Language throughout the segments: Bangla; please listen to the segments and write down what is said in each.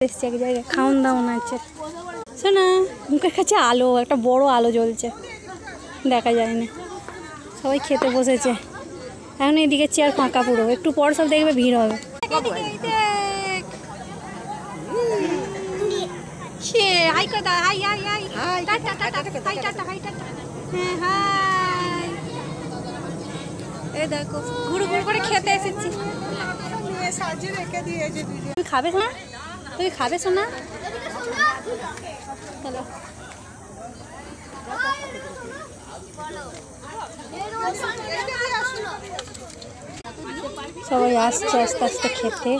এসছে এক জায়গায় খাওন দাওন আছে। শোনা মুখের কাছে আলো, একটা বড় আলো জ্বলছে, দেখা যায় না। সবাই খেতে বসেছে এখন। এদিকে চেয়ার ফাঁকা পুরো, একটু পর সব দেখবে ভিড় হবে। এই দেখো ঘুরু ঘুরু করে খেতে এসেছি। তুমি খাবে শোনা? তুমি খাবে শোনা? চলো সবাই আসছে আস্তে আস্তে খেতে।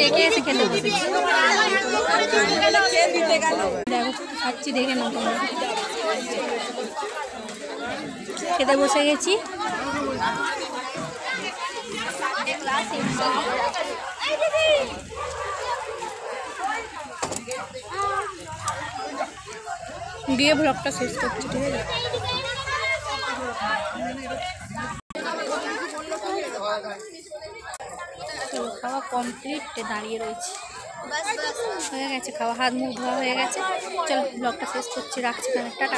রেখে এসে খেতে বসেছি। দেখো খাচ্ছি, দেখে না তোমরা। খেতে বসে গেছি। গিয়ে ব্লগটা শেষ করছি, ঠিক আছে? খাওয়া কমপ্লিট, দাঁড়িয়ে রয়েছে। হয়ে গেছে খাওয়া, হাত মুখ ধোয়া হয়ে গেছে। চলো ব্লগটা শেষ করছি, রাখছি, টাটা।